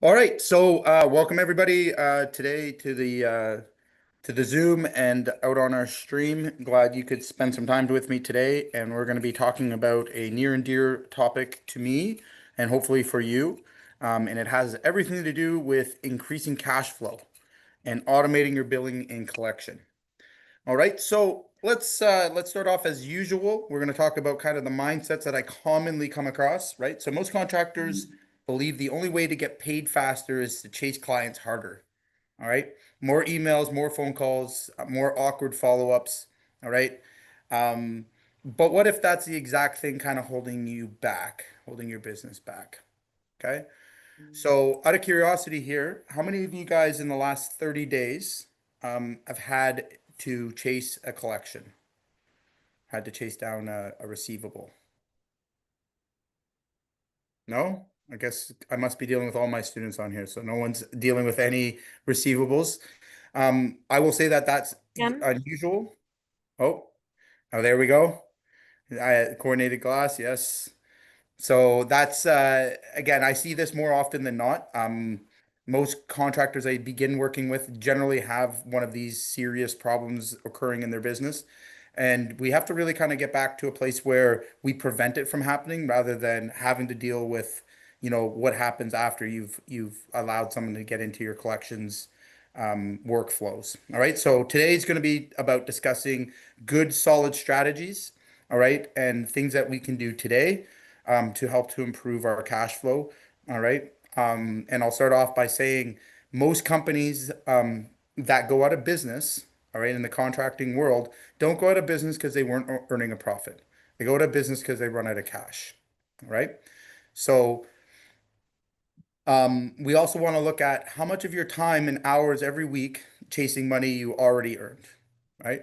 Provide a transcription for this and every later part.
All right, so welcome everybody today to the Zoom and out on our stream. Glad you could spend some time with me today, and we're going to be talking about a near and dear topic to me, and hopefully for you. And it has everything to do with increasing cash flow and automating your billing and collection. All right, so let's start off as usual. We're going to talk about kind of the mindsets that I commonly come across, right? So most contractors believe the only way to get paid faster is to chase clients harder. All right, more emails, more phone calls, more awkward follow-ups. All right, but what if that's the exact thing kind of holding you back, holding your business back? Okay, so out of curiosity here, how many of you guys in the last 30 days have had to chase a collection, had to chase down a receivable? No? I guess I must be dealing with all my students on here, so no one's dealing with any receivables. I will say that that's Again. unusual. Oh, oh, there we go. Coordinated glass, yes. So that's again, I see this more often than not. Most contractors I begin working with generally have one of these serious problems occurring in their business. And we have to really kind of get back to a place where we prevent it from happening rather than having to deal with, what happens after you've allowed someone to get into your collections workflows. All right. So today's going to be about discussing good, solid strategies. All right. And things that we can do today to help to improve our cash flow. All right. And I'll start off by saying most companies that go out of business, all right, in the contracting world, don't go out of business because they weren't earning a profit. They go out of business because they run out of cash. All right. So we also want to look at how much of your time and hours every week chasing money you already earned, right?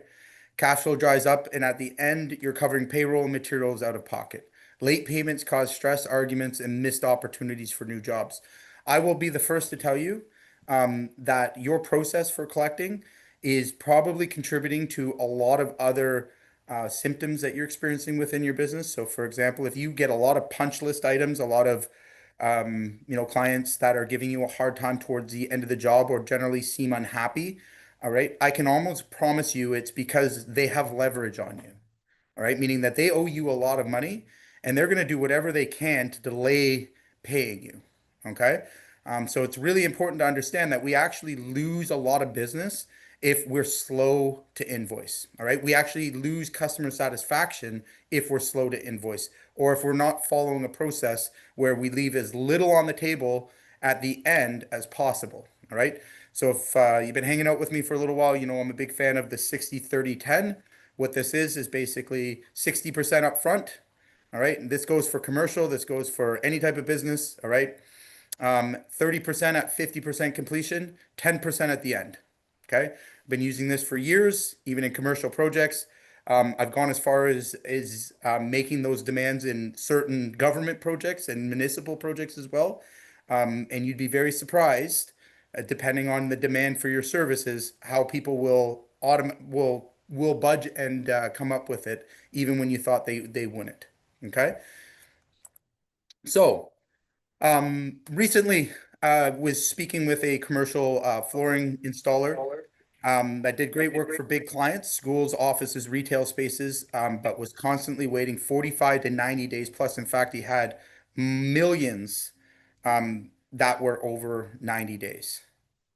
Cash flow dries up, and at the end, you're covering payroll and materials out of pocket. Late payments cause stress, arguments, and missed opportunities for new jobs. I will be the first to tell you that your process for collecting is probably contributing to a lot of other symptoms that you're experiencing within your business. So, for example, if you get a lot of punch list items, a lot of clients that are giving you a hard time towards the end of the job or generally seem unhappy, all right, I can almost promise you it's because they have leverage on you. All right, meaning that they owe you a lot of money and they're going to do whatever they can to delay paying you. Okay. So it's really important to understand that we actually lose a lot of business if we're slow to invoice. All right. We actually lose customer satisfaction if we're slow to invoice or if we're not following a process where we leave as little on the table at the end as possible. All right. So if you've been hanging out with me for a little while, you know I'm a big fan of the 60-30-10. What this is basically 60% up front. All right. And this goes for commercial. This goes for any type of business. All right. 30% at 50% completion, 10% at the end. Okay. I've been using this for years, even in commercial projects. I've gone as far as making those demands in certain government projects and municipal projects as well. And you'd be very surprised, depending on the demand for your services, how people will budge and come up with it, even when you thought they wouldn't. Okay. So recently, was speaking with a commercial flooring installer that did great work for big clients, schools, offices, retail spaces, but was constantly waiting 45 to 90 days plus. In fact, he had millions that were over 90 days.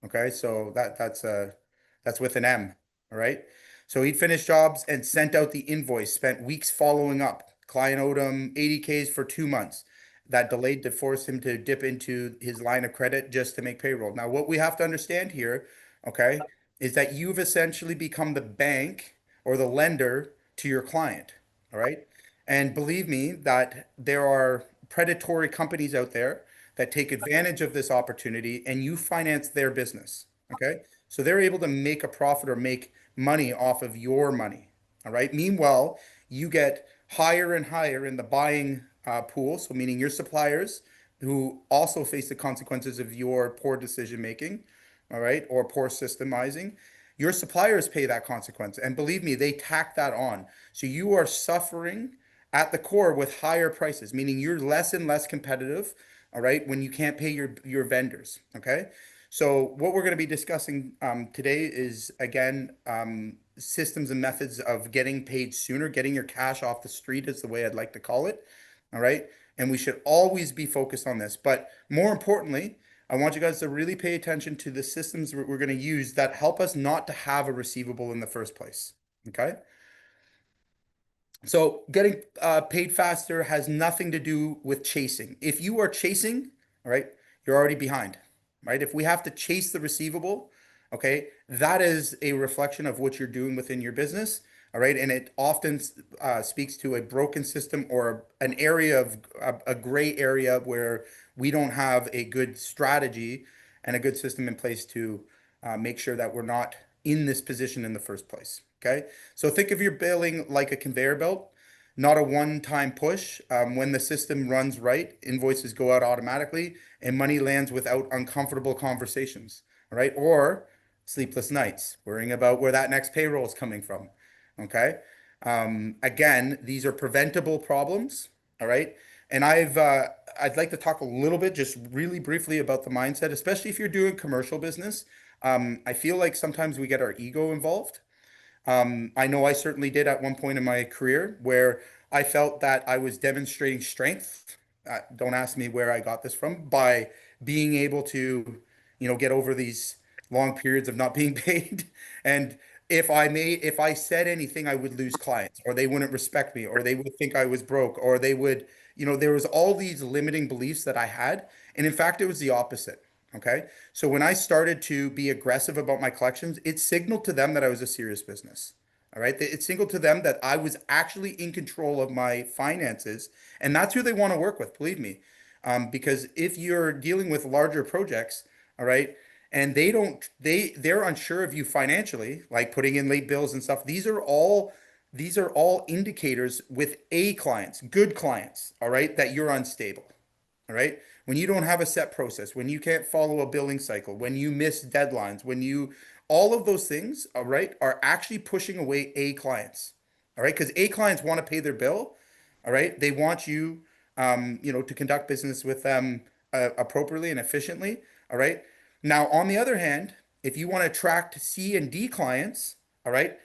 Okay, so that's with an M, all right? So he'd finished jobs and sent out the invoice, spent weeks following up. Client owed him 80Ks for 2 months. That delayed to force him to dip into his line of credit just to make payroll. Now, what we have to understand here, okay, is that you've essentially become the bank or the lender to your client, all right? And believe me that there are predatory companies out there that take advantage of this opportunity and you finance their business. Okay. So they're able to make a profit or make money off of your money. All right. Meanwhile, you get higher and higher in the buying pool. So, meaning your suppliers who also face the consequences of your poor decision making, all right, or poor systemizing. Your suppliers pay that consequence. And believe me, they tack that on. So you are suffering at the core with higher prices, meaning you're less and less competitive, all right, when you can't pay your vendors, okay? So what we're going to be discussing today is, again, systems and methods of getting paid sooner, getting your cash off the street is the way I'd like to call it, all right? And we should always be focused on this. But more importantly, I want you guys to really pay attention to the systems we're going to use that help us not to have a receivable in the first place, okay? So getting paid faster has nothing to do with chasing. If you are chasing, all right, you're already behind, right? If we have to chase the receivable, okay, that is a reflection of what you're doing within your business, all right, and it often speaks to a broken system or an area of a gray area where we don't have a good strategy and a good system in place to make sure that we're not in this position in the first place. Okay. So think of your billing like a conveyor belt, not a one-time push. When the system runs right, invoices go out automatically and money lands without uncomfortable conversations. All right. Or sleepless nights, worrying about where that next payroll is coming from. Okay. Again, these are preventable problems. All right. And I'd like to talk a little bit, just really briefly, about the mindset, especially if you're doing commercial business. I feel like sometimes we get our ego involved. I know I certainly did at one point in my career where I felt that I was demonstrating strength. Don't ask me where I got this from, by being able to, get over these long periods of not being paid. And if I said anything, I would lose clients, or they wouldn't respect me, or they would think I was broke, or they would, there was all these limiting beliefs that I had. And in fact, it was the opposite. Okay. So when I started to be aggressive about my collections, it signaled to them that I was a serious business. All right. It signaled to them that I was actually in control of my finances. And that's who they want to work with, believe me. Because if you're dealing with larger projects, all right, and they're unsure of you financially, like putting in late bills and stuff, these are all indicators with A clients, good clients, all right, that you're unstable. All right. When you don't have a set process, when you can't follow a billing cycle, when you miss deadlines, all of those things, all right, are actually pushing away A clients. All right. Because A clients want to pay their bill. All right. They want you, to conduct business with them appropriately and efficiently. All right. Now, on the other hand, if you want to attract C and D clients, all right,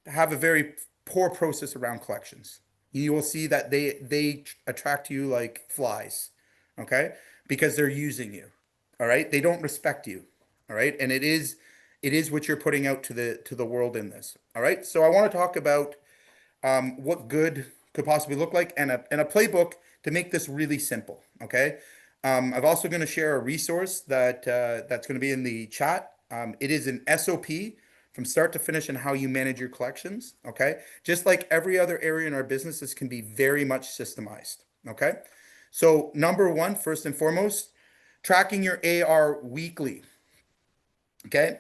have a very poor process around collections. You will see that they attract you like flies, okay? Because they're using you. All right? They don't respect you. All right? And it is what you're putting out to the world in this. All right? So I want to talk about what good could possibly look like, and a playbook to make this really simple. Okay. I'm also going to share a resource that's going to be in the chat. It is an SOP from start to finish and how you manage your collections. Okay. Just like every other area in our business, this can be very much systemized. Okay. So number one, first and foremost, tracking your AR weekly. Okay.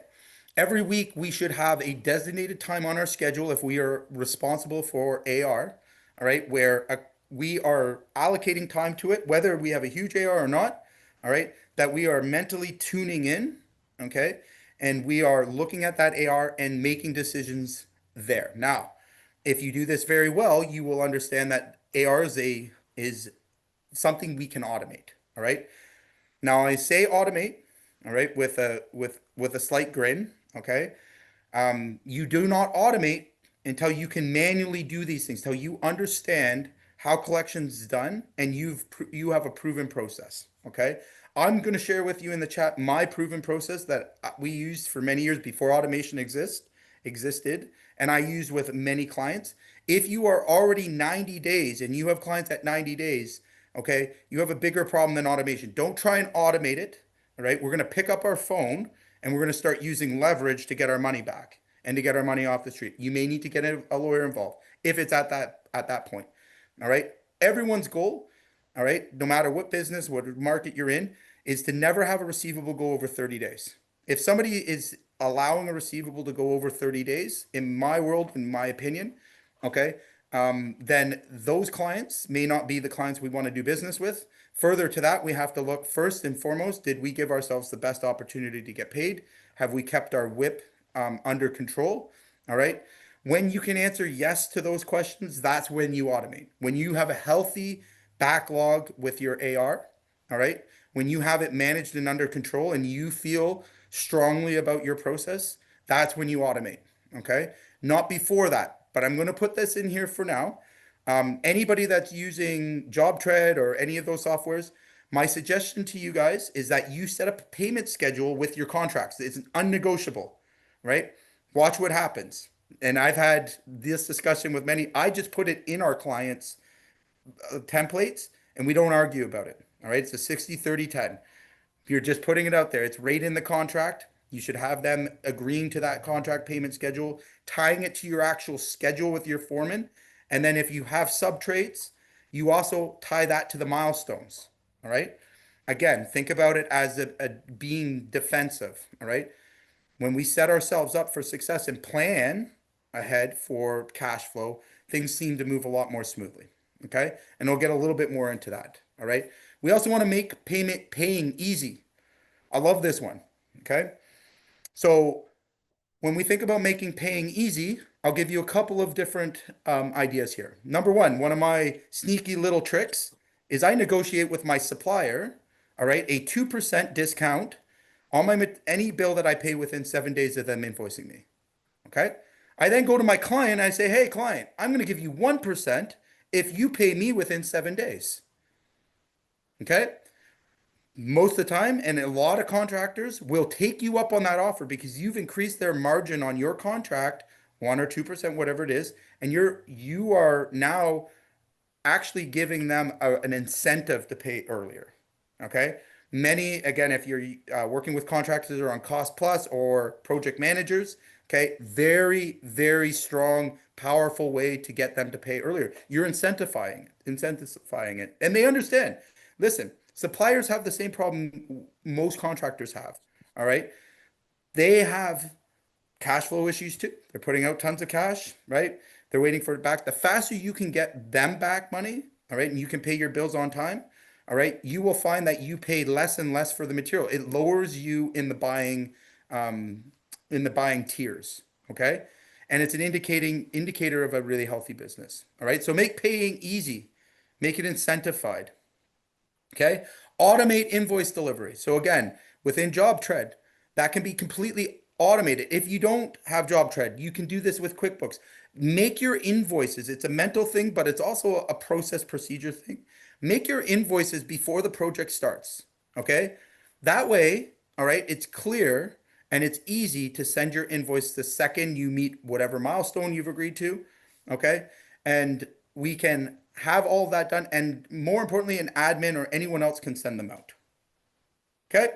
Every week, we should have a designated time on our schedule if we are responsible for AR, all right, where we are allocating time to it, whether we have a huge AR or not, all right, that we are mentally tuning in, okay, and we are looking at that AR and making decisions there. Now, if you do this very well, you will understand that AR is something we can automate, all right? Now I say automate, all right, with a slight grin, okay? You do not automate until you can manually do these things, until you understand how collections is done and you have a proven process, okay? I'm going to share with you in the chat my proven process that we used for many years before automation existed, and I use with many clients. If you are already 90 days and you have clients at 90 days, okay, you have a bigger problem than automation. Don't try and automate it. All right. We're going to pick up our phone and we're going to start using leverage to get our money back and to get our money off the street. You may need to get a lawyer involved if it's at that point. All right. Everyone's goal, all right, no matter what business, what market you're in, is to never have a receivable go over 30 days. If somebody is allowing a receivable to go over 30 days, in my world, in my opinion, okay, then those clients may not be the clients we want to do business with. Further to that, we have to look first and foremost, did we give ourselves the best opportunity to get paid? Have we kept our WIP under control? All right. When you can answer yes to those questions, that's when you automate. When you have a healthy backlog with your AR, all right? When you have it managed and under control and you feel strongly about your process, that's when you automate, okay? Not before that. But I'm going to put this in here for now. Anybody that's using JobTread or any of those softwares, my suggestion to you guys is that you set up a payment schedule with your contracts. It's unnegotiable, right? Watch what happens. And I've had this discussion with many. I just put it in our clients' templates and we don't argue about it. All right. It's a 60-30-10. You're just putting it out there. It's right in the contract. You should have them agreeing to that contract payment schedule, tying it to your actual schedule with your foreman. And then if you have sub trades, you also tie that to the milestones. All right. Again, think about it as a being defensive. All right. When we set ourselves up for success and plan ahead for cash flow, things seem to move a lot more smoothly. Okay. And we'll get a little bit more into that. All right. We also want to make paying easy. I love this one. Okay. So when we think about making paying easy, I'll give you a couple of different ideas here. Number one of my sneaky little tricks is I negotiate with my supplier, all right, a 2% discount on my any bill that I pay within 7 days of them invoicing me. Okay. I then go to my client and I say, hey, client, I'm going to give you 1% if you pay me within 7 days. Okay. Most of the time, and a lot of contractors will take you up on that offer because you've increased their margin on your contract, 1 or 2%, whatever it is, and you are now actually giving them an incentive to pay earlier. Okay. Many, again, if you're working with contractors or on cost plus or project managers, okay, very, very strong, powerful way to get them to pay earlier. You're incentivizing it, and they understand. Listen, suppliers have the same problem most contractors have. All right. They have cash flow issues too. They're putting out tons of cash, right? They're waiting for it back. The faster you can get them back money, all right, and you can pay your bills on time, all right, you will find that you pay less and less for the material. It lowers you um, in the buying tiers, okay? And it's an indicator of a really healthy business. All right. So make paying easy, make it incentivized. Okay. Automate invoice delivery. So again, within JobTread, that can be completely automated. If you don't have JobTread, you can do this with QuickBooks. Make your invoices. It's a mental thing, but it's also a process procedure thing. Make your invoices before the project starts. Okay. That way, all right, it's clear and it's easy to send your invoice the second you meet whatever milestone you've agreed to. Okay. And we can have all of that done. And more importantly, an admin or anyone else can send them out. Okay.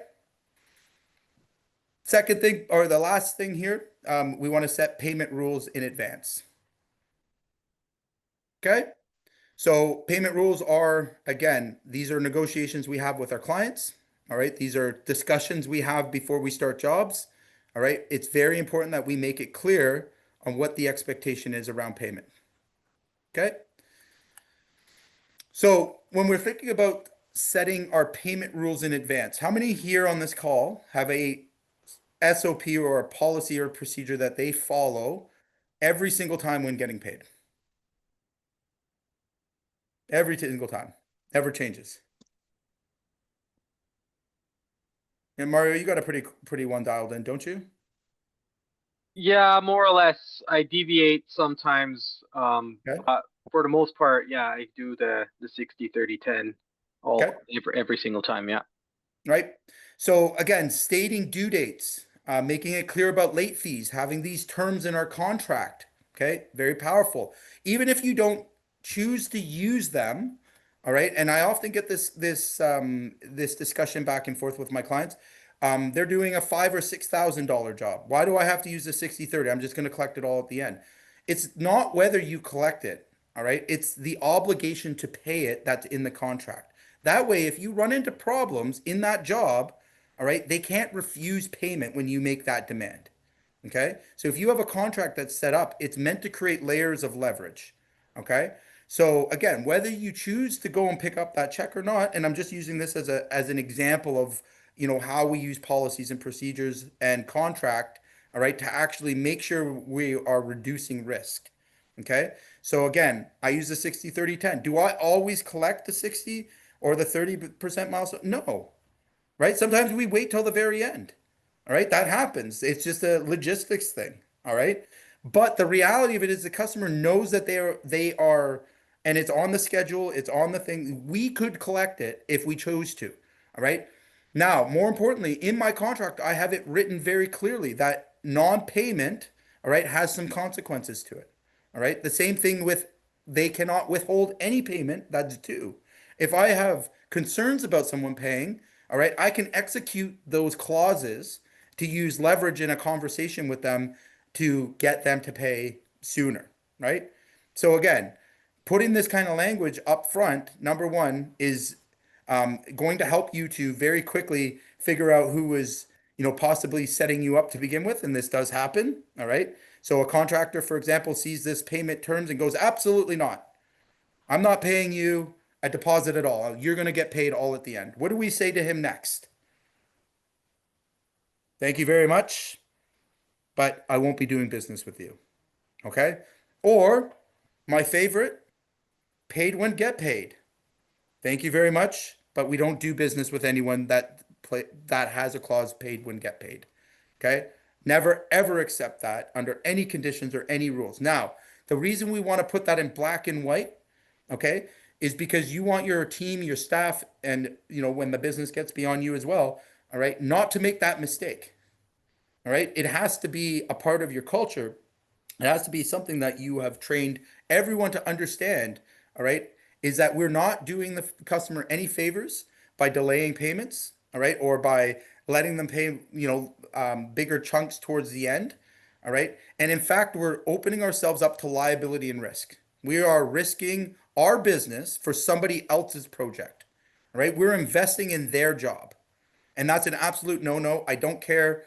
Second thing, or the last thing here, we want to set payment rules in advance. Okay. So payment rules are, again, these are negotiations we have with our clients. All right. These are discussions we have before we start jobs. All right. It's very important that we make it clear on what the expectation is around payment. Okay. So when we're thinking about setting our payment rules in advance, how many here on this call have a SOP or a policy or procedure that they follow every single time when getting paid? Every single time. Never changes. And Mario, you got a pretty one dialed in, don't you? Yeah, more or less. I deviate sometimes, Okay. but for the most part, yeah, I do the 60-30-10 Okay. every single time. Yeah. Right. So again, stating due dates, making it clear about late fees, having these terms in our contract. Okay. Very powerful. Even if you don't choose to use them. All right. And I often get this discussion back and forth with my clients. They're doing a $5,000 or $6,000 job. Why do I have to use the 60-30? I'm just going to collect it all at the end. It's not whether you collect it. All right. It's the obligation to pay it that's in the contract. That way, if you run into problems in that job, all right, they can't refuse payment when you make that demand. Okay. So if you have a contract that's set up, it's meant to create layers of leverage. Okay. So again, whether you choose to go and pick up that check or not, and I'm just using this as an example of, how we use policies and procedures and contract, all right, to actually make sure we are reducing risk. Okay. So again, I use the 60-30-10. Do I always collect the 60? or the 30% milestone? No, right? Sometimes we wait till the very end. All right, that happens. It's just a logistics thing. All right. But the reality of it is the customer knows that they are, and it's on the schedule, it's on the thing. We could collect it if we chose to. All right. Now, more importantly, in my contract, I have it written very clearly that non-payment, all right, has some consequences to it. All right. The same thing with they cannot withhold any payment. That's due. If I have concerns about someone paying, all right, I can execute those clauses to use leverage in a conversation with them to get them to pay sooner, right? So again, putting this kind of language up front, number one, is going to help you to very quickly figure out who is, possibly setting you up to begin with, and this does happen, all right? So a contractor, for example, sees this payment terms and goes, absolutely not. I'm not paying you a deposit at all. You're going to get paid all at the end. What do we say to him next? Thank you very much, but I won't be doing business with you. Okay? Or my favorite, paid when get paid. Thank you very much, but we don't do business with anyone that has a clause paid when get paid. Okay? Never ever accept that under any conditions or any rules. Now, the reason we want to put that in black and white, okay, is because you want your team, your staff, and when the business gets beyond you as well, all right, not to make that mistake. All right. It has to be a part of your culture. It has to be something that you have trained everyone to understand. All right. Is that we're not doing the customer any favors by delaying payments. All right. Or by letting them pay, bigger chunks towards the end. All right. And in fact, we're opening ourselves up to liability and risk. We are risking our business for somebody else's project. All right. We're investing in their job. And that's an absolute no-no. I don't care.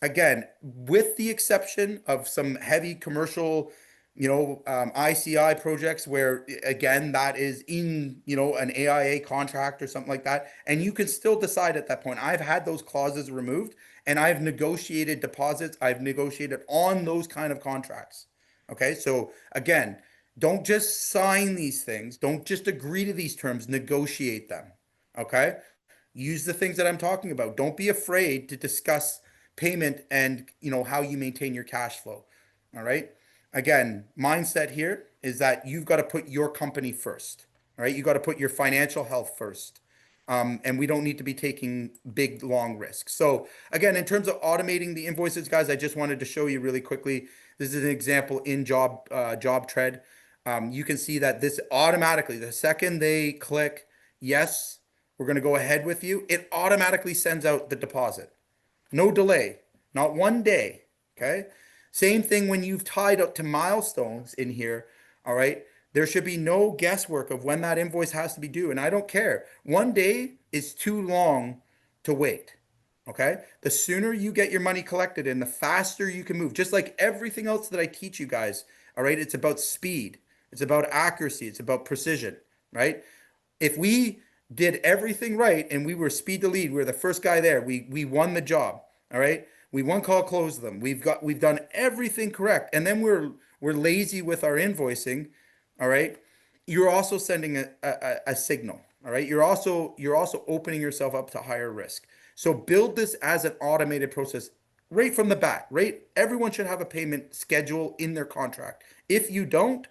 Again, with the exception of some heavy commercial, ICI projects where, again, that is in, an AIA contract or something like that. And you can still decide at that point. I've had those clauses removed and I've negotiated deposits. I've negotiated on those kind of contracts. Okay. So again, don't just sign these things. Don't just agree to these terms, negotiate them. Okay. Use the things that I'm talking about. Don't be afraid to discuss payment and how you maintain your cash flow. All right. Again, mindset here is that you've got to put your company first. All right. You got to put your financial health first. And we don't need to be taking big, long risks. So again, in terms of automating the invoices, guys, I just wanted to show you really quickly. This is an example in job tread. You can see that this automatically, the second they click yes, we're going to go ahead with you, it automatically sends out the deposit. No delay, not one day. Okay. Same thing when you've tied up to milestones in here. All right. There should be no guesswork of when that invoice has to be due. And I don't care. One day is too long to wait. Okay. The sooner you get your money collected and the faster you can move, just like everything else that I teach you guys. All right. It's about speed. It's about accuracy. It's about precision. Right. If we did everything right and we were speed to lead, we were the first guy there. We won the job. All right. We one call closed them. We've done everything correct. And then we're lazy with our invoicing. All right. You're also sending a signal. All right. You're also opening yourself up to higher risk. So build this as an automated process right from the bat, right? Everyone should have a payment schedule in their contract. If you don't,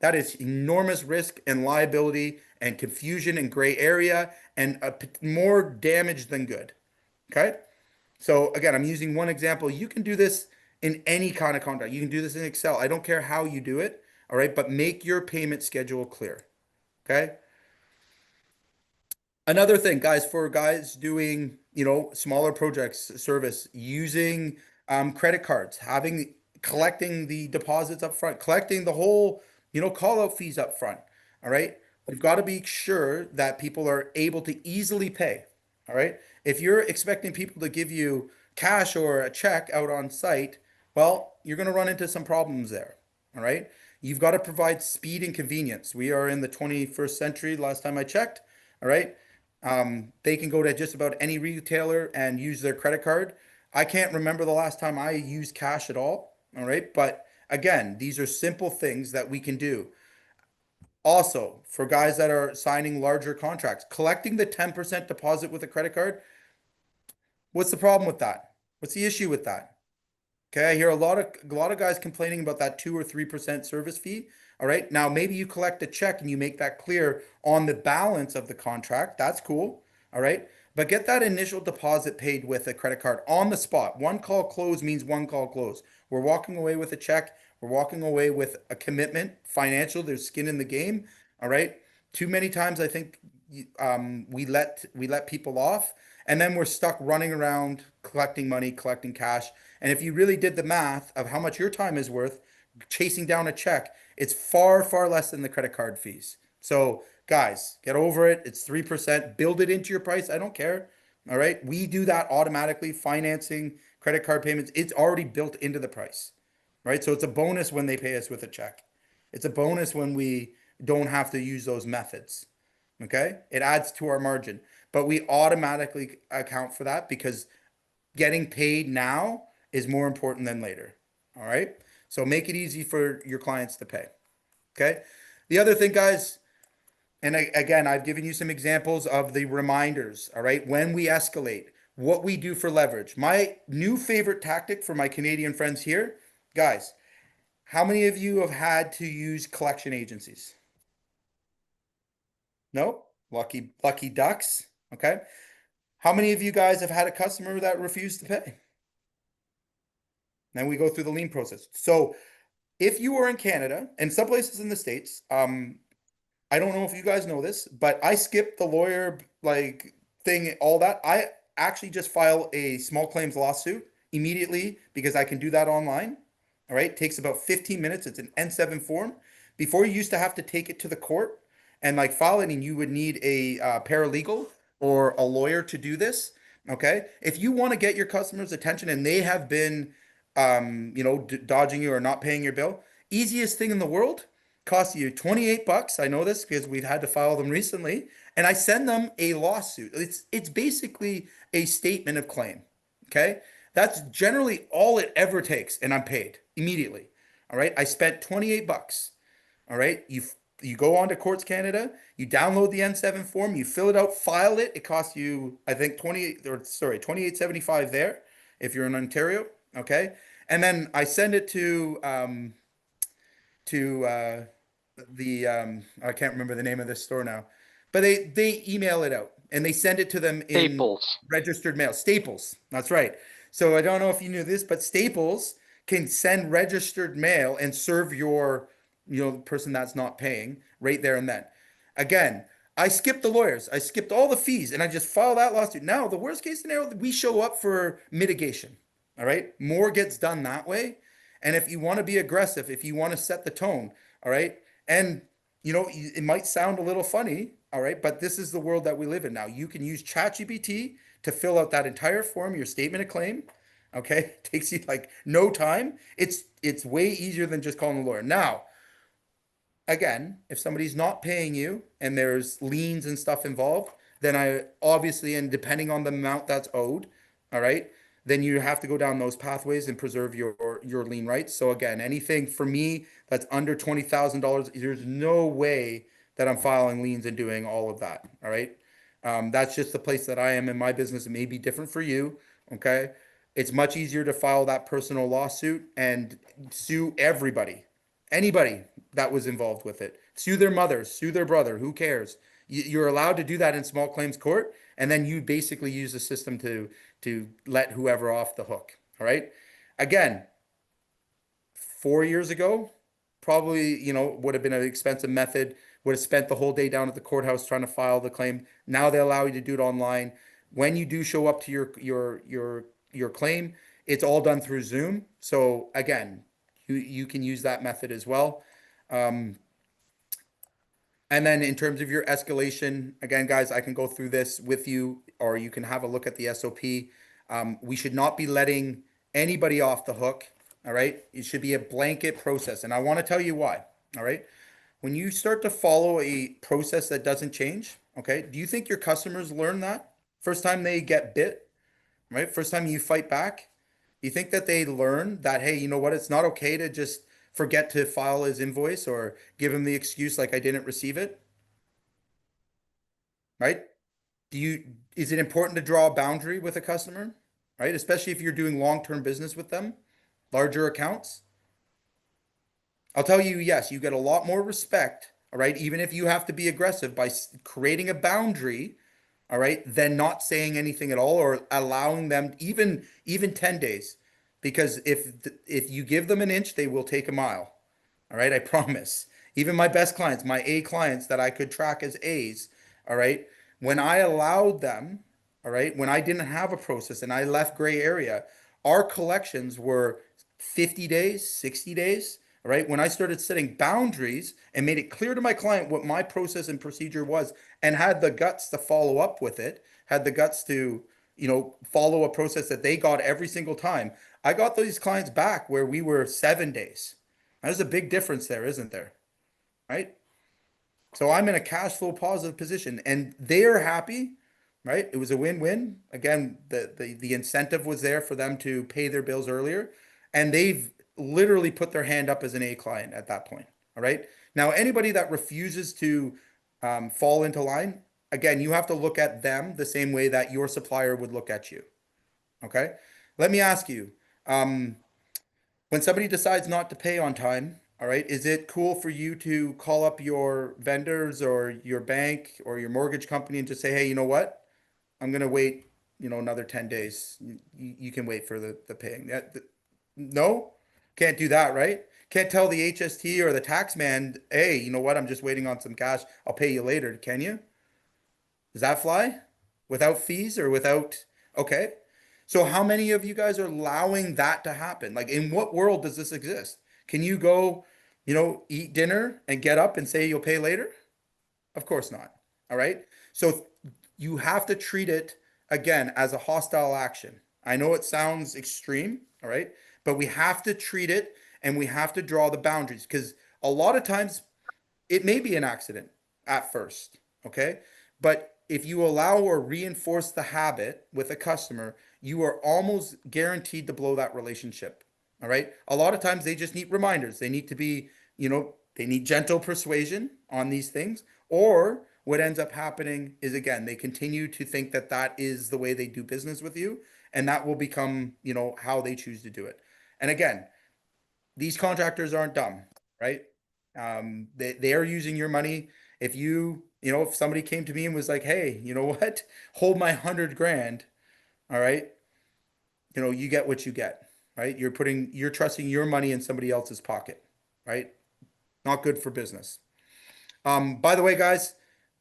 that is enormous risk and liability and confusion and gray area and more damage than good. Okay. So again, I'm using one example. You can do this in any kind of contract. You can do this in Excel. I don't care how you do it. All right. But make your payment schedule clear. Okay. Another thing, guys, for guys doing, smaller projects, service, using credit cards, collecting the deposits up front, collecting the whole, call out fees up front. All right. We've got to be sure that people are able to easily pay. All right. If you're expecting people to give you cash or a check out on site, well, you're going to run into some problems there. All right. You've got to provide speed and convenience. We are in the 21st century, last time I checked. All right. They can go to just about any retailer and use their credit card. I can't remember the last time I used cash at all. All right. But again, these are simple things that we can do. Also, for guys that are signing larger contracts, collecting the 10% deposit with a credit card, what's the problem with that? What's the issue with that? Okay, I hear a lot of guys complaining about that 2 or 3% service fee. All right. Now maybe you collect a check and you make that clear on the balance of the contract. That's cool. All right. But get that initial deposit paid with a credit card on the spot. One call close means one call close. We're walking away with a check. We're walking away with a commitment, financial. There's skin in the game. All right. Too many times I think we let people off, and then we're stuck running around collecting money, collecting cash. And if you really did the math of how much your time is worth chasing down a check, it's far, far less than the credit card fees. So, guys, get over it. It's 3%. Build it into your price. I don't care. All right. We do that automatically. Financing, credit card payments, it's already built into the price. Right. So it's a bonus when they pay us with a check. It's a bonus when we don't have to use those methods. Okay. It adds to our margin, but we automatically account for that because getting paid now is more important than later. All right. So make it easy for your clients to pay. Okay. The other thing, guys, and again, I've given you some examples of the reminders. All right. When we escalate, what we do for leverage. My new favorite tactic for my Canadian friends here, guys, how many of you have had to use collection agencies? No? Lucky, lucky ducks. Okay. How many of you guys have had a customer that refused to pay? Then we go through the lien process. So if you are in Canada and some places in the States, I don't know if you guys know this, but I skipped the lawyer like thing, all that. I actually just file a small claims lawsuit immediately because I can do that online. All right. It takes about 15 minutes. It's an N7 form. Before you used to have to take it to the court and like file it, and you would need a paralegal or a lawyer to do this. Okay. If you want to get your customers' attention and they have been, dodging you or not paying your bill, easiest thing in the world, costs you 28 bucks. I know this because we've had to file them recently, and I send them a lawsuit. It's basically a statement of claim. Okay? That's generally all it ever takes, and I'm paid immediately. All right? I spent 28 bucks. All right? You go on to Courts Canada, you download the N7 form, you fill it out, file it. It costs you, I think, 28.75 there if you're in Ontario. Okay? And then I send it to the I can't remember the name of this store now, but they email it out and they send it to them in Staples. registered mail. Staples, that's right. So I don't know if you knew this, but Staples can send registered mail and serve your person that's not paying right there and then. Again, I skipped the lawyers, I skipped all the fees, and I just file that lawsuit. Now the worst case scenario, we show up for mitigation. All right, more gets done that way. And if you want to be aggressive, if you want to set the tone, all right, and it might sound a little funny, all right, but this is the world that we live in now. You can use ChatGPT to fill out that entire form, your statement of claim. Okay, it takes you like no time. It's way easier than just calling a lawyer. Now, again, if somebody's not paying you and there's liens and stuff involved, then I obviously, and depending on the amount that's owed, all right, then you have to go down those pathways and preserve your lien rights. So again, anything for me that's under $20,000, there's no way that I'm filing liens and doing all of that. All right. That's just the place that I am in my business. It may be different for you. Okay. It's much easier to file that personal lawsuit and sue everybody, anybody that was involved with it. Sue their mother, sue their brother, who cares? You're allowed to do that in small claims court, and then you basically use the system to let whoever off the hook. All right. Again, 4 years ago, probably, would have been an expensive method, would have spent the whole day down at the courthouse trying to file the claim. Now they allow you to do it online. When you do show up to your claim, it's all done through Zoom. So again, you can use that method as well. And then in terms of your escalation, again, guys, I can go through this with you, or you can have a look at the SOP. We should not be letting anybody off the hook. All right. It should be a blanket process. And I want to tell you why. All right. When you start to follow a process that doesn't change, okay, do you think your customers learn that first time they get bit, right? First time you fight back, you think that they learn that, hey, you know what? It's not okay to just forget to file his invoice or give him the excuse like I didn't receive it, right? Is it important to draw a boundary with a customer, right? Especially if you're doing long-term business with them, larger accounts. I'll tell you, yes, you get a lot more respect, all right, even if you have to be aggressive by creating a boundary, all right, than not saying anything at all or allowing them even 10 days. Because if you give them an inch, they will take a mile. All right, I promise. Even my best clients, my A clients that I could track as A's, all right, when I allowed them, all right, when I didn't have a process and I left gray area, our collections were 50 days, 60 days, all right. When I started setting boundaries and made it clear to my client what my process and procedure was and had the guts to follow up with it, had the guts to, follow a process that they got every single time, I got these clients back where we were 7 days. There's a big difference there, isn't there? Right? So I'm in a cash flow positive position and they're happy, right? It was a win-win. Again, the incentive was there for them to pay their bills earlier, and they've literally put their hand up as an A client at that point. All right. Now, anybody that refuses to fall into line, again, you have to look at them the same way that your supplier would look at you. Okay. Let me ask you, um, when somebody decides not to pay on time, all right, is it cool for you to call up your vendors or your bank or your mortgage company and just say, hey, you know what? I'm gonna wait, another 10 days. You can wait for the paying. No, can't do that, right? Can't tell the HST or the tax man, hey, you know what? I'm just waiting on some cash. I'll pay you later. Can you? Does that fly? Without fees or without? Okay. So how many of you guys are allowing that to happen? Like, in what world does this exist? Can you go, eat dinner and get up and say you'll pay later? Of course not. All right. So you have to treat it again as a hostile action. I know it sounds extreme, all right, but we have to treat it and we have to draw the boundaries because a lot of times it may be an accident at first, okay? But if you allow or reinforce the habit with a customer, you are almost guaranteed to blow that relationship. All right. A lot of times they just need reminders. They need to be, they need gentle persuasion on these things. Or what ends up happening is, again, they continue to think that that is the way they do business with you. And that will become, how they choose to do it. And again, these contractors aren't dumb, right? They are using your money. If somebody came to me and was like, hey, you know what? Hold my 100 grand. All right. You get what you get, right? You're trusting your money in somebody else's pocket, right? Not good for business. By the way, guys,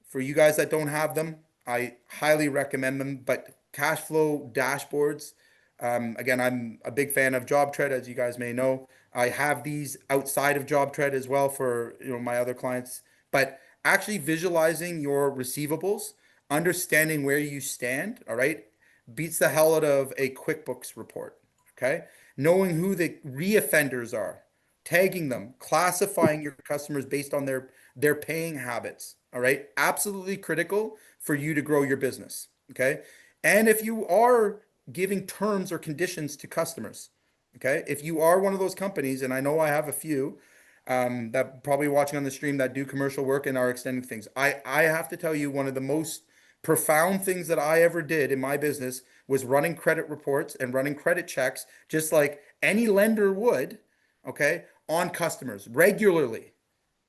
for you guys that don't have them, I highly recommend them. But cash flow dashboards, again, I'm a big fan of JobTread, as you guys may know. I have these outside of JobTread as well for my other clients. But actually visualizing your receivables, understanding where you stand, all right, beats the hell out of a QuickBooks report. Okay, knowing who the reoffenders are, tagging them, classifying your customers based on their paying habits. All right. Absolutely critical for you to grow your business. Okay. And if you are giving terms or conditions to customers, okay, if you are one of those companies, and I know I have a few that probably watching on the stream that do commercial work and are extending things, I have to tell you, one of the most profound things that I ever did in my business was running credit reports and running credit checks, just like any lender would, okay, on customers regularly.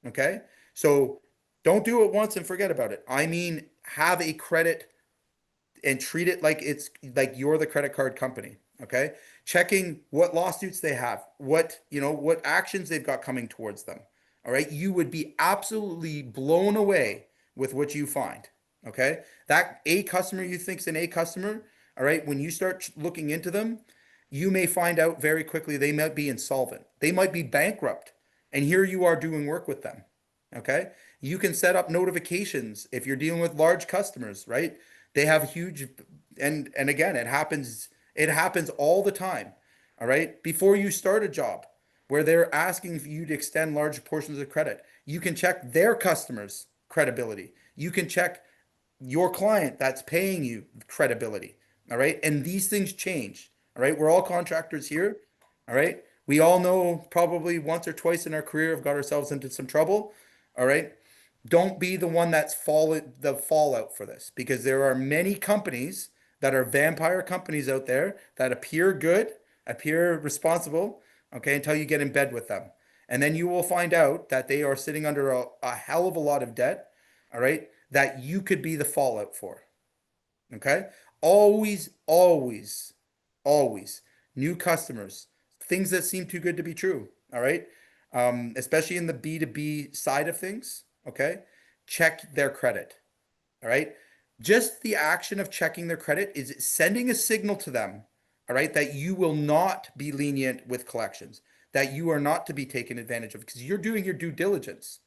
Okay. So don't do it once and forget about it. I mean, have a credit and treat it like it's like you're the credit card company. Okay. Checking what lawsuits they have, what actions they've got coming towards them. All right. You would be absolutely blown away with what you find. Okay. That A customer you think's an A customer. All right. When you start looking into them, you may find out very quickly they might be insolvent. They might be bankrupt. And here you are doing work with them. Okay. You can set up notifications if you're dealing with large customers, right? They have huge, and again, it happens all the time. All right. Before you start a job where they're asking for you to extend large portions of credit, you can check their customers' credibility. You can check your client that's paying you credibility. All right. And these things change. All right. We're all contractors here. All right. We all know probably once or twice in our career have got ourselves into some trouble. All right. Don't be the one that's the fallout for this, because there are many companies that are vampire companies out there that appear good, appear responsible, okay, until you get in bed with them. And then you will find out that they are sitting under a hell of a lot of debt, all right, that you could be the fallout for. Okay. Always, always, always new customers, things that seem too good to be true. All right. Especially in the B2B side of things. Okay. Check their credit. All right. Just the action of checking their credit is sending a signal to them. All right. That you will not be lenient with collections, that you are not to be taken advantage of because you're doing your due diligence.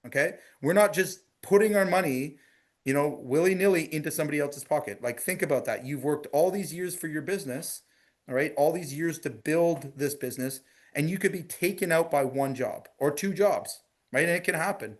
Okay. We're not just putting our money, willy-nilly into somebody else's pocket. Like, think about that. You've worked all these years for your business, all right, all these years to build this business, and you could be taken out by one job or two jobs, right? And it can happen.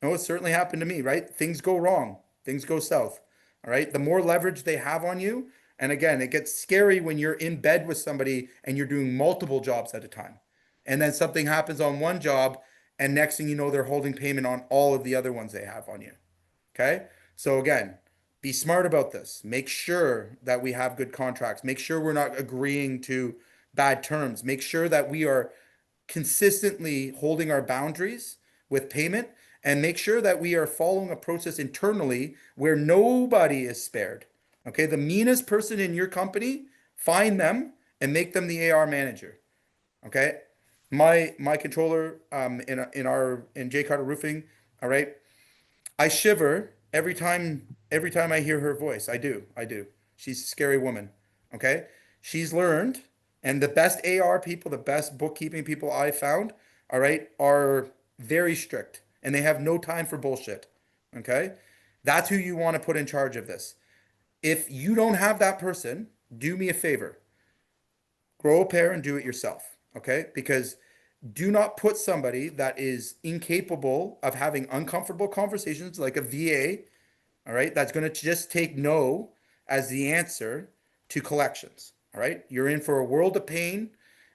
No, it certainly happened to me, right? Things go wrong, things go south, all right? The more leverage they have on you, and again, it gets scary when you're in bed with somebody and you're doing multiple jobs at a time. And then something happens on one job, and next thing you know, they're holding payment on all of the other ones they have on you. Okay. So again, be smart about this. Make sure that we have good contracts. Make sure we're not agreeing to bad terms. Make sure that we are consistently holding our boundaries with payment, and make sure that we are following a process internally where nobody is spared. Okay. The meanest person in your company, find them and make them the AR manager. Okay. My controller in J Carter Roofing, all right, I shiver every time I hear her voice. I do. I do. She's a scary woman. Okay? She's learned, and the best AR people, the best bookkeeping people I found, all right, are very strict and they have no time for bullshit. Okay? That's who you want to put in charge of this. If you don't have that person, do me a favor. Grow a pair and do it yourself. Okay? Because do not put somebody that is incapable of having uncomfortable conversations like a VA, all right, that's going to just take no as the answer to collections. All right. You're in for a world of pain.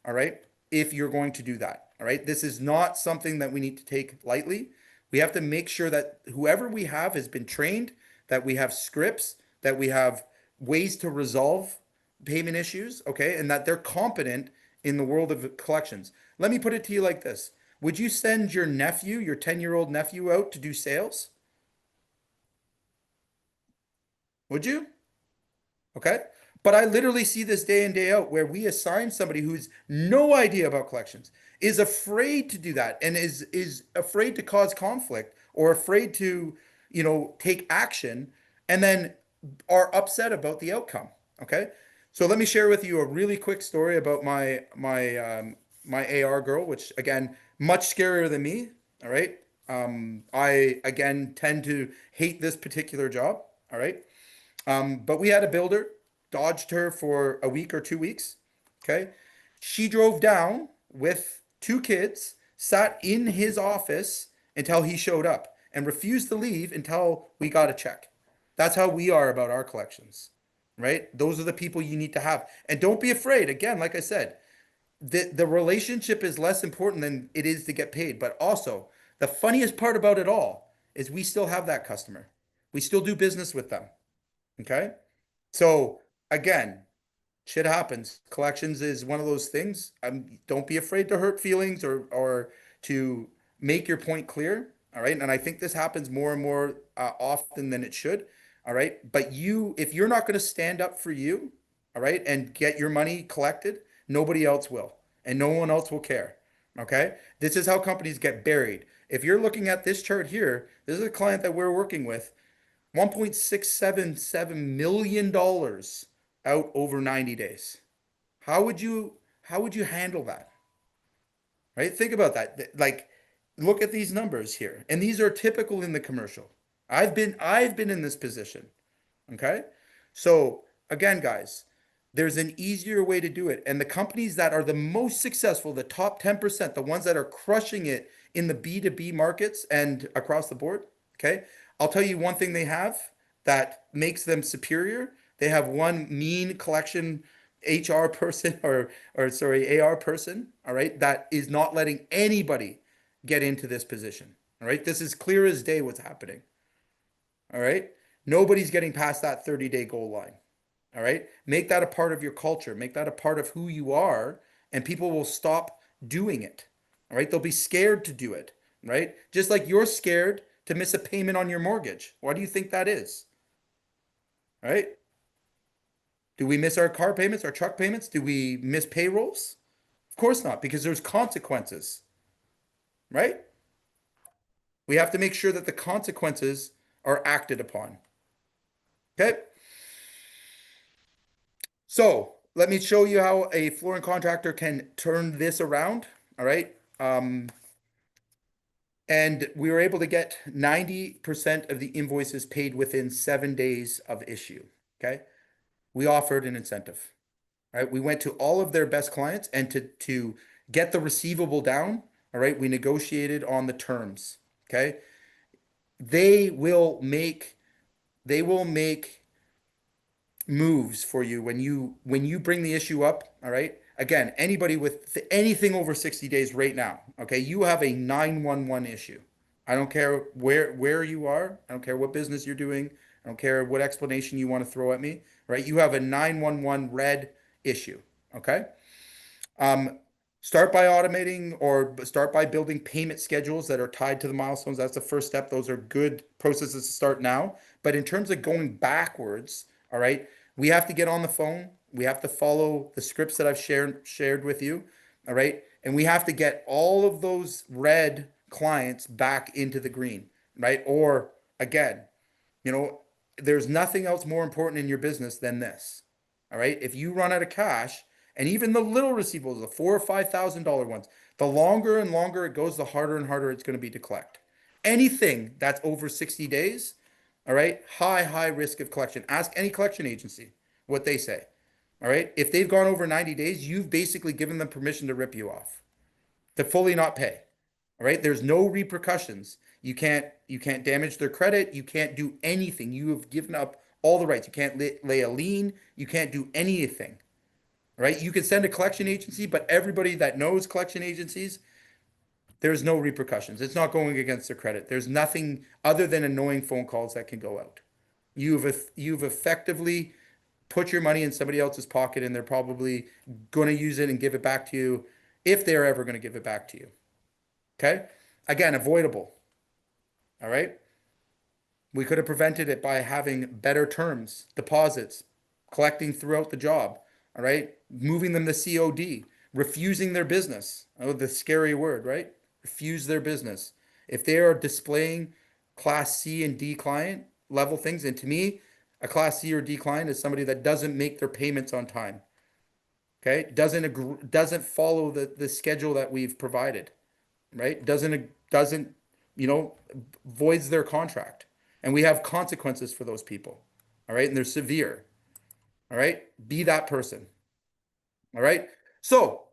All right. If you're going to do that. All right. This is not something that we need to take lightly. We have to make sure that whoever we have has been trained, that we have scripts, that we have ways to resolve payment issues. Okay. And that they're competent in the world of collections. Let me put it to you like this. Would you send your nephew, your 10-year-old nephew, out to do sales? Would you? Okay. But I literally see this day in, day out where we assign somebody who's no idea about collections, is afraid to do that, and is afraid to cause conflict or afraid to, take action, and then are upset about the outcome. Okay. So let me share with you a really quick story about my AR girl, which again, much scarier than me. All right. I again tend to hate this particular job. All right. But we had a builder, dodged her for a week or 2 weeks. Okay. She drove down with two kids, sat in his office until he showed up, and refused to leave until we got a check. That's how we are about our collections, right? Those are the people you need to have. And don't be afraid. Again, like I said, the relationship is less important than it is to get paid. But also, the funniest part about it all is we still have that customer. We still do business with them. Okay. So again, shit happens. Collections is one of those things. Don't be afraid to hurt feelings or to make your point clear. All right. And I think this happens more and more often than it should. All right. But if you're not going to stand up for you, all right, and get your money collected, nobody else will, and no one else will care. Okay. This is how companies get buried. If you're looking at this chart here, this is a client that we're working with, $1.677 million out over 90 days. How would you handle that? Right? Think about that. Like, look at these numbers here. And these are typical in the commercial. I've been in this position. Okay? So, again, guys, there's an easier way to do it. And the companies that are the most successful, the top 10%, the ones that are crushing it in the B2B markets and across the board, okay? I'll tell you one thing they have that makes them superior. They have one mean collection HR person or sorry, AR person, all right, that is not letting anybody get into this position. All right. This is clear as day what's happening. All right. Nobody's getting past that 30-day goal line. All right. Make that a part of your culture. Make that a part of who you are, and people will stop doing it. All right. They'll be scared to do it. Right. Just like you're scared to miss a payment on your mortgage. Why do you think that is? All right. Do we miss our car payments, our truck payments? Do we miss payrolls? Of course not, because there's consequences, right? We have to make sure that the consequences are acted upon. Okay. So let me show you how a flooring contractor can turn this around. All right. And we were able to get 90% of the invoices paid within 7 days of issue. Okay. We offered an incentive. Right? We went to all of their best clients, and to get the receivable down, all right, we negotiated on the terms. Okay. They will make they will make moves for you when you bring the issue up, all right? Again, anybody with anything over 60 days right now, okay? You have a 911 issue. I don't care where you are. I don't care what business you're doing. I don't care what explanation you want to throw at me, right? You have a 911 red issue, okay? Um, Start by automating or start by building payment schedules that are tied to the milestones. That's the first step. Those are good processes to start now. But in terms of going backwards, all right, we have to get on the phone. We have to follow the scripts that I've shared with you, all right? And we have to get all of those red clients back into the green, right? Or again, you know, there's nothing else more important in your business than this. All right. If you run out of cash, and even the little receivables, the $4,000 or $5,000 ones, the longer and longer it goes, the harder and harder it's going to be to collect. Anything that's over 60 days, all right, high risk of collection. Ask any collection agency what they say. All right. If they've gone over 90 days, you've basically given them permission to rip you off, to fully not pay. All right. There's no repercussions. You can't damage their credit. You can't do anything. You have given up all the rights. You can't lay a lien. You can't do anything. All right. You can send a collection agency, but everybody that knows collection agencies, there's no repercussions. It's not going against their credit. There's nothing other than annoying phone calls that can go out. You've effectively put your money in somebody else's pocket, and they're probably going to use it and give it back to you if they're ever going to give it back to you. Okay. Again, avoidable. All right. We could have prevented it by having better terms, deposits, collecting throughout the job. All right. Moving them to COD, refusing their business. Oh, the scary word, right? Refuse their business. If they are displaying class C and D client level things, and to me, a class C or D client is somebody that doesn't make their payments on time. Okay. Doesn't follow the schedule that we've provided, right? Doesn't, you know, voids their contract. And we have consequences for those people. All right. And they're severe. All right. Be that person. All right. So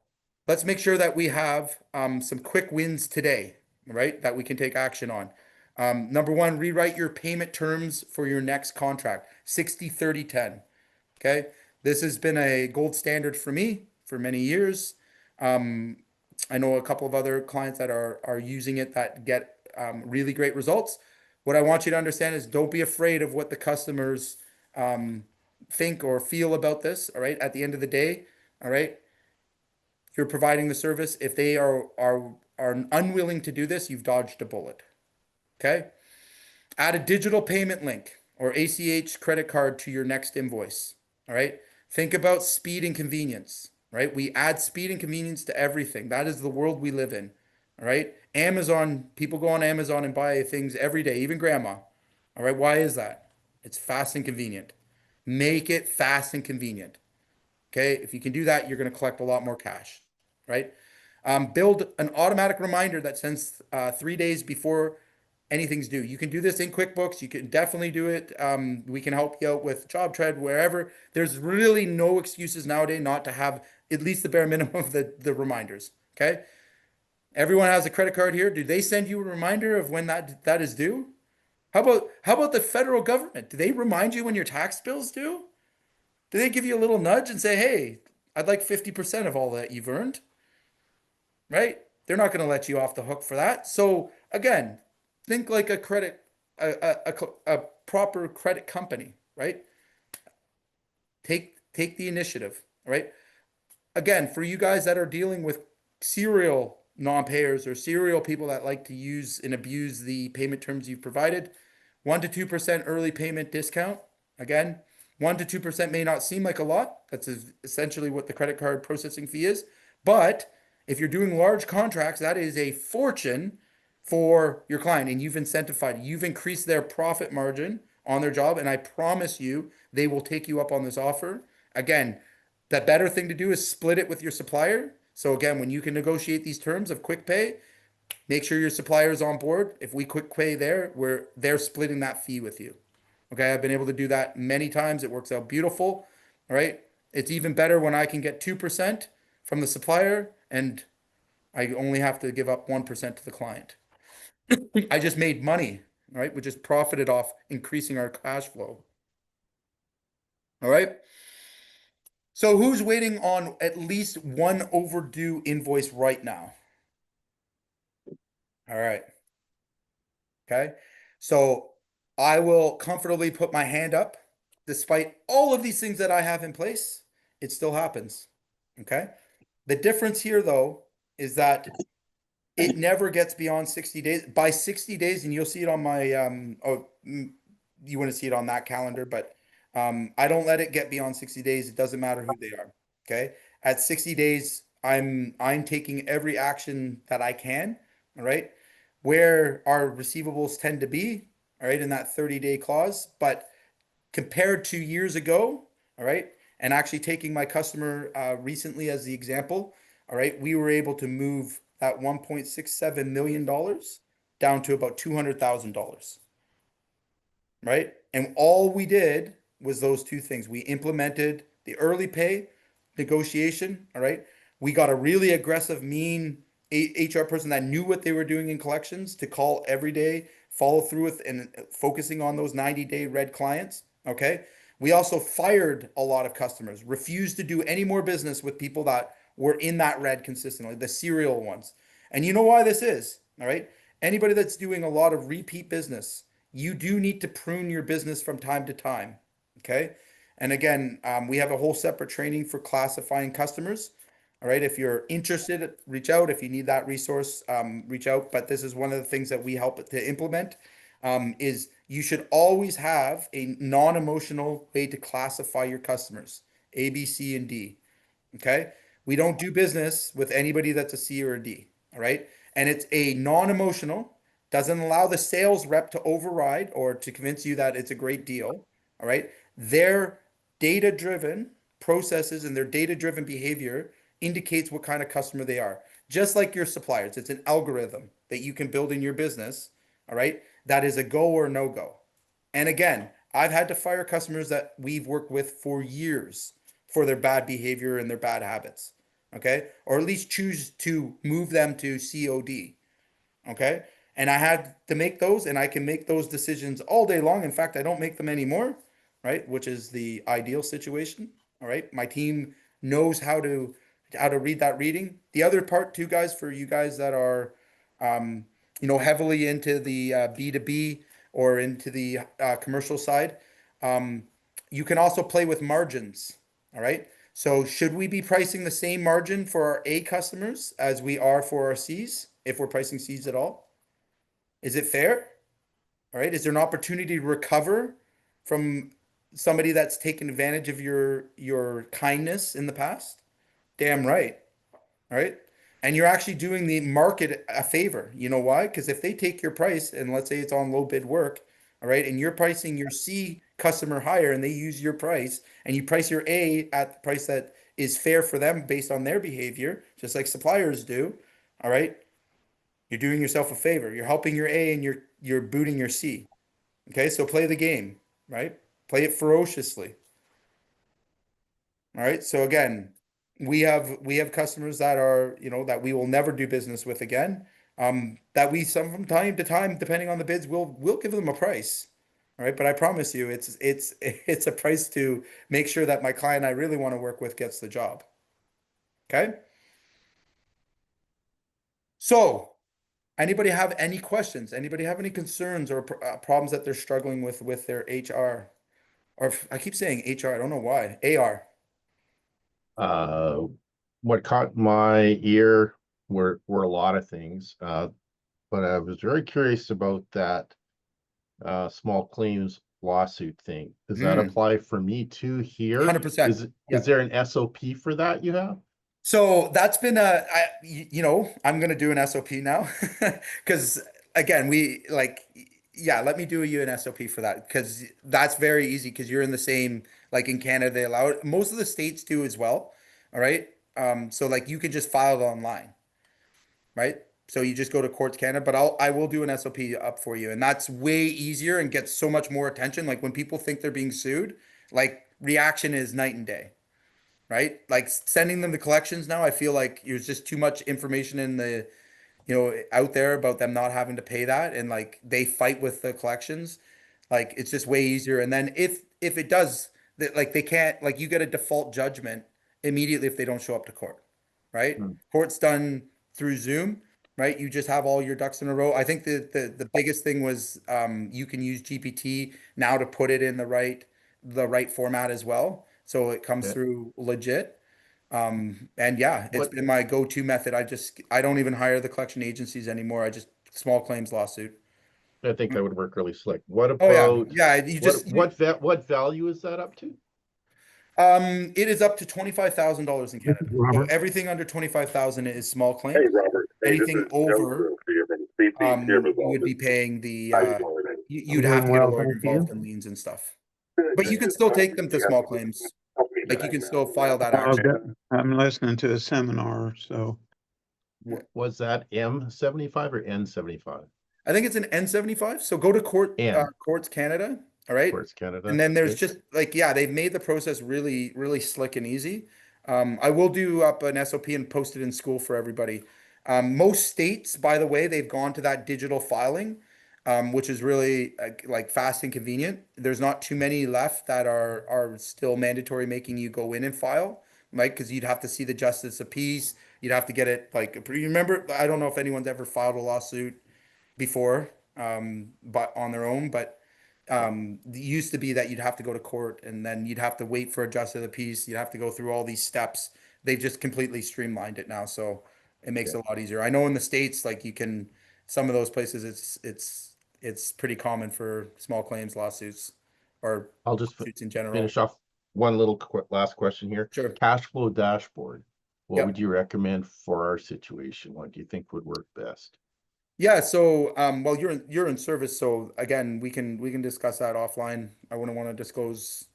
let's make sure that we have some quick wins today, right? That we can take action on. Number one, rewrite your payment terms for your next contract 60/30/10. Okay. This has been a gold standard for me for many years. I know a couple of other clients that are using it that get really great results. What I want you to understand is don't be afraid of what the customers um, think or feel about this. All right. At the end of the day, all right, you're providing the service. If they are unwilling to do this, you've dodged a bullet. Okay. Add a digital payment link or ACH credit card to your next invoice. All right. Think about speed and convenience, right? We add speed and convenience to everything. That is the world we live in. All right. Amazon, people go on Amazon and buy things every day, even grandma. All right. Why is that? It's fast and convenient. Make it fast and convenient. Okay. If you can do that, you're going to collect a lot more cash, right? Build an automatic reminder that sends 3 days before anything's due. You can do this in QuickBooks. You can definitely do it. We can help you out with JobTread, wherever. There's really no excuses nowadays not to have at least the bare minimum of the reminders. Okay. Everyone has a credit card here. Do they send you a reminder of when that is due? How about the federal government? Do they remind you when your tax bill's due? Do they give you a little nudge and say, hey, I'd like 50% of all that you've earned, right? They're not going to let you off the hook for that. So again, think like a credit, a proper credit company, right? Take the initiative, right? Again, for you guys that are dealing with serial non-payers or serial people that like to use and abuse the payment terms you've provided, 1 to 2% early payment discount. Again, 1 to 2% may not seem like a lot. That's essentially what the credit card processing fee is. But if you're doing large contracts, that is a fortune for your client, and you've incentivized, you've increased their profit margin on their job, and I promise you they will take you up on this offer. Again, the better thing to do is split it with your supplier. So again, when you can negotiate these terms of quick pay, make sure your supplier is on board. If we quick pay there, they're splitting that fee with you. Okay, I've been able to do that many times. It works out beautiful. All right. It's even better when I can get 2% from the supplier and I only have to give up 1% to the client. I just made money, right? We just profited off increasing our cash flow. All right. So who's waiting on at least one overdue invoice right now? All right. Okay. So I will comfortably put my hand up. Despite all of these things that I have in place, it still happens. Okay. The difference here, though, is that it never gets beyond 60 days. By 60 days, and you'll see it on my you wouldn't see it on that calendar, but I don't let it get beyond 60 days. It doesn't matter who they are. Okay. At 60 days, I'm taking every action that I can. All right. Where our receivables tend to be, all right, in that 30-day clause. But compared to years ago, all right, and actually taking my customer recently as the example, all right, we were able to move that $1.67 million down to about $200,000, right? And all we did was those two things. We implemented the early pay negotiation, all right? We got a really aggressive, mean HR person that knew what they were doing in collections to call every day, follow through with and focusing on those 90-day red clients, okay? We also fired a lot of customers, refused to do any more business with people that were in that red consistently, the serial ones. And you know why this is, all right? Anybody that's doing a lot of repeat business, you do need to prune your business from time to time. Okay. And again, we have a whole separate training for classifying customers. All right. If you're interested, reach out. If you need that resource, reach out. But this is one of the things that we help to implement is you should always have a non-emotional way to classify your customers, A, B, C, and D. Okay. We don't do business with anybody that's a C or a D. All right. And it's a non-emotional, doesn't allow the sales rep to override or to convince you that it's a great deal. All right. Their data driven processes and their data driven behavior indicates what kind of customer they are. Just like your suppliers, it's an algorithm that you can build in your business. All right. That is a go or no go. And again, I've had to fire customers that we've worked with for years for their bad behavior and their bad habits. Okay. Or at least choose to move them to COD. Okay. And I had to make those, and I can make those decisions all day long. In fact, I don't make them anymore, right? Which is the ideal situation. All right. My team knows how to read that reading. The other part too, guys, for you guys that are heavily into the B2B or into the commercial side, you can also play with margins. All right. So should we be pricing the same margin for our A customers as we are for our C's, if we're pricing C's at all? Is it fair? All right. Is there an opportunity to recover from somebody that's taken advantage of your kindness in the past? Damn right. All right. And you're actually doing the market a favor. You know why? Because if they take your price and let's say it's on low bid work, all right, and you're pricing your C customer higher and they use your price and you price your A at the price that is fair for them based on their behavior, just like suppliers do, all right, you're doing yourself a favor. You're helping your A and you're booting your C. Okay, so play the game, right? Play it ferociously. All right. So again, we have customers that are, that we will never do business with again. That we some from time to time, depending on the bids, we'll give them a price. All right, but I promise you, it's a price to make sure that my client I really want to work with gets the job. Okay. So, anybody have any questions? Anybody have any concerns or problems that they're struggling with their HR? I keep saying HR, I don't know why. AR. Uh, what caught my ear were a lot of things, but I was very curious about that small claims lawsuit thing. Does that Mm, apply for me too here? 100%. Is Yep. there an SOP for that you have? So that's been I'm going to do an SOP now because again, yeah, let me do you an SOP for that because that's very easy because you're in the same, like in Canada, they allow it. Most of the states do as well. All right. So like you can just file it online, right? So you just go to Courts Canada, but I will do an SOP up for you. And that's way easier and gets so much more attention. Like when people think they're being sued, like reaction is night and day, right? Like sending them the collections now, I feel like there's just too much information in the, out there about them not having to pay that, and like they fight with the collections. Like it's just way easier. And then if it does that, like they can't, like you get a default judgment immediately if they don't show up to court, right? Hmm. Court's done through Zoom, right? You just have all your ducks in a row. I think the biggest thing was you can use GPT now to put it in the right format as well, so it comes Yeah. through legit. And yeah, it's What been my go-to method. I don't even hire the collection agencies anymore. I just small claims lawsuit. I think that would work really slick. What Oh yeah, about yeah. You just what value is that up to? it is up to $25,000 in This is Canada. So Robert. everything under 25,000 is small Hey, claims. Robert. Hey, this Anything is Joe over, Crew here from CP Service you would be Office. paying the How you doing today? I'm you'd have doing to get a well, lawyer thank you. involved in liens and stuff. Good, But you good. can Just still calling take to them to see how small you can claims. help me Like you today, can man. still file that I've action. got, I'm listening to a seminar, so Was that M75 or N75? I think it's an N75. So go to N, Courts Canada. All right. Courts And Canada. then there's Okay. just like, yeah, they've made the process really, really slick and easy. I will do up an SOP and post it in school for everybody. Most states, by the way, they've gone to that digital filing, which is really like fast and convenient. There's not too many left that are still mandatory, making you go in and file, right? Because you'd have to see the justice of peace. You'd have to get it like, you remember, I don't know if anyone's ever filed a lawsuit before, but on their own. But it used to be that you'd have to go to court and then you'd have to wait for a justice of the peace. You'd have to go through all these steps. They've just completely streamlined it now, so it makes Yeah. it a lot easier. I know in the States, like you can, some of those places, it's pretty common for small claims lawsuits or I'll just lawsuits in general. finish off one little last question here. Sure. Cash flow dashboard. What would Yep. you recommend for our situation? What do you think would work best? Yeah, so well you're in service, so again we can discuss that offline. I wouldn't want to disclose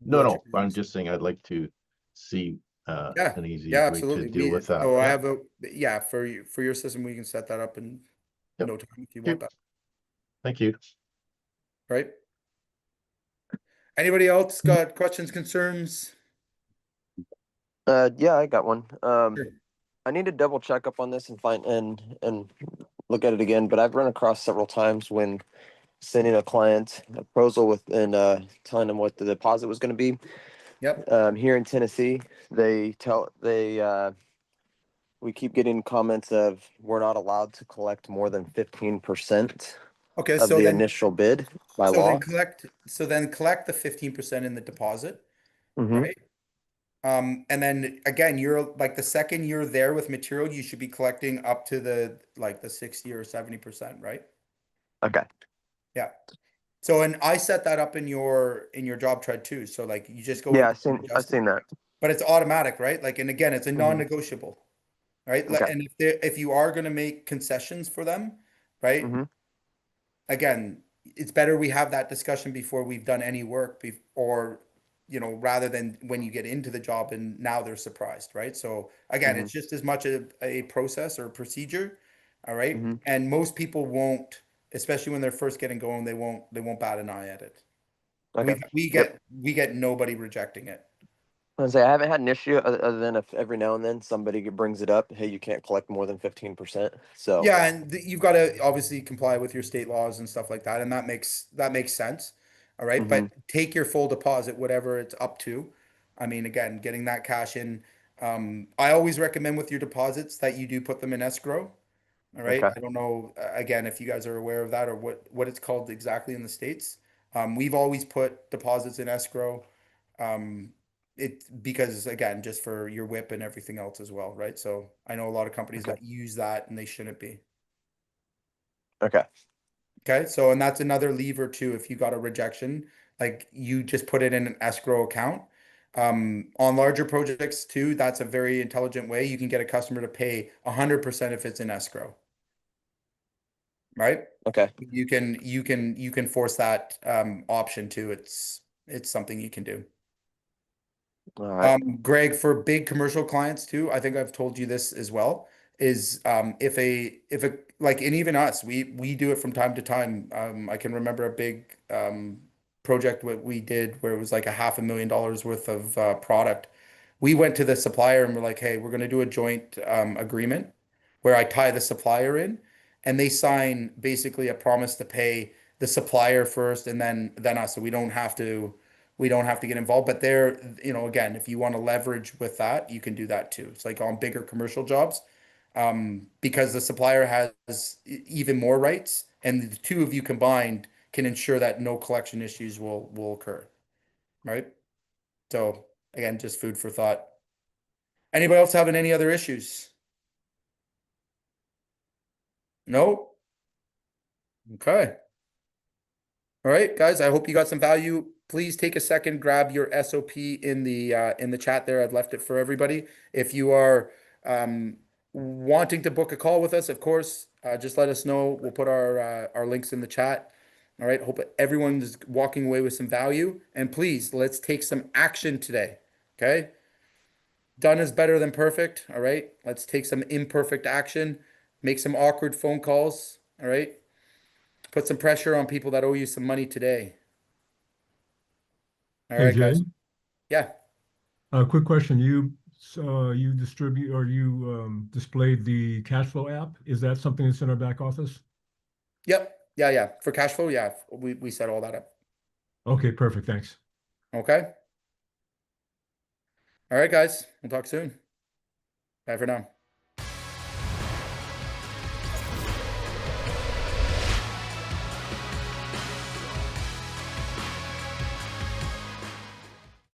No, what you're no, doing. I'm just saying I'd like to see Yeah, an easy yeah, way to absolutely. deal with that. So I Yeah. have yeah, for your system, we can set that up in Yep. no time if you want Okay. that, Thank you. right? Anybody else got questions, concerns? Yeah, I got one. Sure. I need to double check up on this and find and look at it again, but I've run across several times when sending a client a proposal with and telling them what the deposit was going to be. Yep. Here in Tennessee, we keep getting comments of we're not allowed to collect more than 15% Okay, of the initial bid by law. so then collect the 15% in the deposit, Mm-hmm. right? And then again, you're like the second you're there with material, you should be collecting up to the 60 or 70%, right? Okay. Yeah. So, and I set that up in your job tread too. So like you just go Yeah, in, I've seen that. but it's automatic, right? Like, and again, it's a Mhm. non-negotiable, right? Okay. And if you are going to make concessions for them, right? Mm-hmm. Again, it's better we have that discussion before we've done any work, or rather than when you get into the job and now they're surprised, right? So again, Mm-hmm. it's just as much a process or a procedure, all right? Mm-hmm. And most people won't, especially when they're first getting going, they won't bat an eye at it. Okay. We Yep. get nobody rejecting it. I was say I haven't had an issue other than if every now and then somebody brings it up. Hey, you can't collect more than 15%. So Yeah, and you've got to obviously comply with your state laws and stuff like that, and that makes sense. All right. But take your full deposit, whatever it's up to. I mean, again, getting that cash in. I always recommend with your deposits that you do put them in escrow. All right. Okay. I don't know, again, if you guys are aware of that or what it's called exactly in the States. We've always put deposits in escrow. Because again, just for your whip and everything else as well, right? So I know a lot of companies Okay. that use that and they shouldn't be. Okay. Okay, so and that's another lever too. If you got a rejection, like you just put it in an escrow account. On larger projects too, that's a very intelligent way. You can get a customer to pay 100% if it's in escrow, right? Okay. You can force that option too. It's something you can do. All right. Greg, for big commercial clients too, I think I've told you this as well, is if a like and even us, we do it from time to time. I can remember a big project what we did where it was like a $500,000 worth of product. We went to the supplier and we're like, hey, we're gonna do a joint agreement where I tie the supplier in and they sign basically a promise to pay the supplier first and then us. So we don't have to get involved. But there, again, if you want to leverage with that, you can do that too. It's like on bigger commercial jobs, because the supplier has even more rights, and the two of you combined can ensure that no collection issues will occur, right? So again, just food for thought. Anybody else having any other issues? No? Okay. All right, guys, I hope you got some value. Please take a second, grab your SOP in the chat there. I've left it for everybody. If you are wanting to book a call with us, of course, just let us know. We'll put our links in the chat. All right, hope everyone's walking away with some value. And please, let's take some action today. Okay? Done is better than perfect. All right, let's take some imperfect action, make some awkward phone calls. All right, put some pressure on people that owe you some money today. All Hey right, Jay, guys. Yeah. quick question. You distribute or you displayed the cash flow app. Is that something that's in our back office? Yep. Yeah, yeah. For cash flow, yeah. We set all that up. Okay, perfect. Thanks. Okay. All right, guys. We'll talk soon. Bye for now.